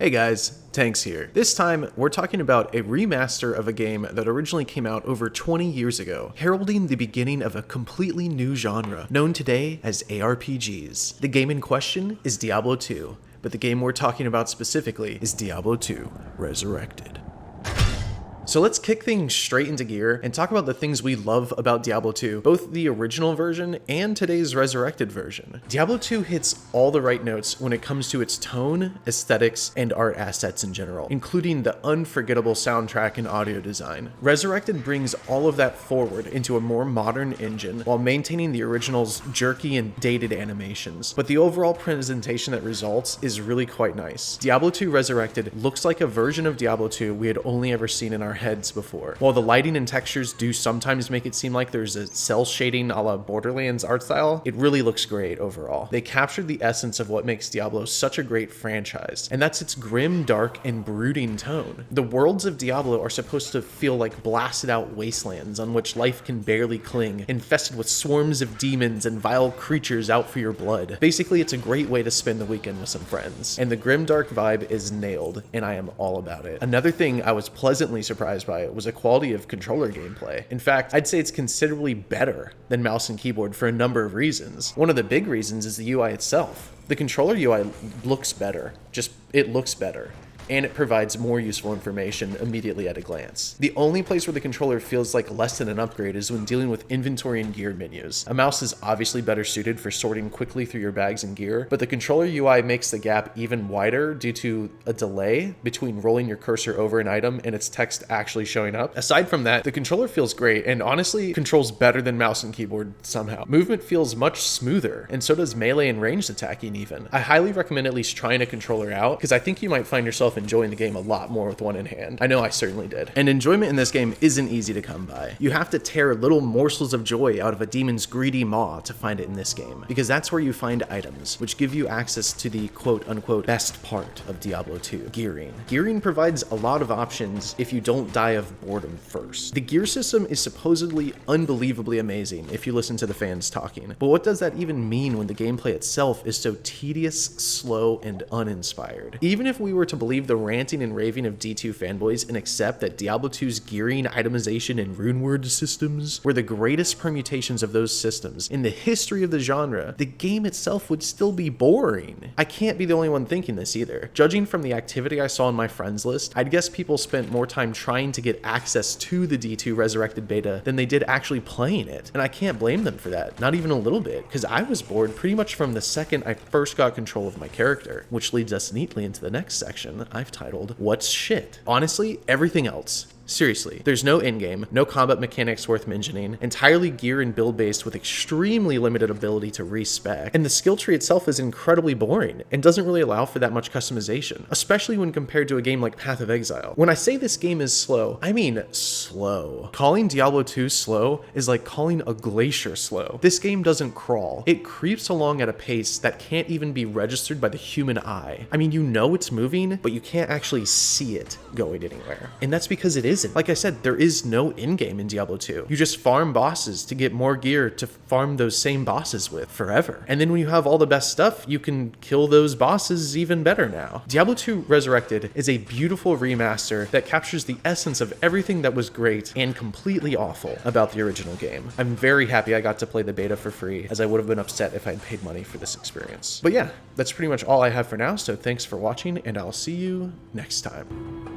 Hey guys, Tanks here. This time, we're talking about a remaster of a game that originally came out over 20 years ago, heralding the beginning of a completely new genre, known today as ARPGs. The game in question is Diablo II, but the game we're talking about specifically is Diablo II Resurrected. So let's kick things straight into gear and talk about the things we love about Diablo 2, both the original version and today's resurrected version. Diablo 2 hits all the right notes when it comes to its tone, aesthetics, and art assets in general, including the unforgettable soundtrack and audio design. Resurrected brings all of that forward into a more modern engine while maintaining the original's jerky and dated animations, but the overall presentation that results is really quite nice. Diablo 2 Resurrected looks like a version of Diablo 2 we had only ever seen in our heads before. While the lighting and textures do sometimes make it seem like there's a cell shading a la Borderlands art style, it really looks great overall. They captured the essence of what makes Diablo such a great franchise, and that's its grim, dark, and brooding tone. The worlds of Diablo are supposed to feel like blasted out wastelands on which life can barely cling, infested with swarms of demons and vile creatures out for your blood. Basically, it's a great way to spend the weekend with some friends, and the grim, dark vibe is nailed, and I am all about it. Another thing I was pleasantly surprised by it was the quality of controller gameplay. In fact, I'd say it's considerably better than mouse and keyboard for a number of reasons. One of the big reasons is the UI itself. The controller UI looks better. It looks better. And it provides more useful information immediately at a glance. The only place where the controller feels like less than an upgrade is when dealing with inventory and gear menus. A mouse is obviously better suited for sorting quickly through your bags and gear, but the controller UI makes the gap even wider due to a delay between rolling your cursor over an item and its text actually showing up. Aside from that, the controller feels great and honestly controls better than mouse and keyboard somehow. Movement feels much smoother, and so does melee and ranged attacking even. I highly recommend at least trying a controller out, because I think you might find yourself enjoying the game a lot more with one in hand. I know I certainly did. And enjoyment in this game isn't easy to come by. You have to tear little morsels of joy out of a demon's greedy maw to find it in this game, because that's where you find items, which give you access to the quote-unquote best part of Diablo 2, gearing. Gearing provides a lot of options if you don't die of boredom first. The gear system is supposedly unbelievably amazing if you listen to the fans talking, but what does that even mean when the gameplay itself is so tedious, slow, and uninspired? Even if we were to believe the ranting and raving of D2 fanboys and accept that Diablo 2's gearing, itemization, and runeword systems were the greatest permutations of those systems in the history of the genre, the game itself would still be boring. I can't be the only one thinking this either. Judging from the activity I saw on my friends list, I'd guess people spent more time trying to get access to the D2 Resurrected beta than they did actually playing it, and I can't blame them for that, not even a little bit, because I was bored pretty much from the second I first got control of my character, which leads us neatly into the next section I've titled What's Shit? Honestly, everything else. Seriously, there's no endgame, no combat mechanics worth mentioning, entirely gear and build based with extremely limited ability to respec, and the skill tree itself is incredibly boring and doesn't really allow for that much customization, especially when compared to a game like Path of Exile. When I say this game is slow, I mean slow. Calling Diablo 2 slow is like calling a glacier slow. This game doesn't crawl. It creeps along at a pace that can't even be registered by the human eye. I mean, you know it's moving, but you can't actually see it going anywhere. And that's because it isn't. Like I said, there is no endgame in Diablo 2. You just farm bosses to get more gear to farm those same bosses with forever. And then when you have all the best stuff, you can kill those bosses even better now. Diablo 2 Resurrected is a beautiful remaster that captures the essence of everything that was great and completely awful about the original game. I'm very happy I got to play the beta for free, as I would have been upset if I'd paid money for this experience. But yeah, that's pretty much all I have for now, so thanks for watching, and I'll see you next time.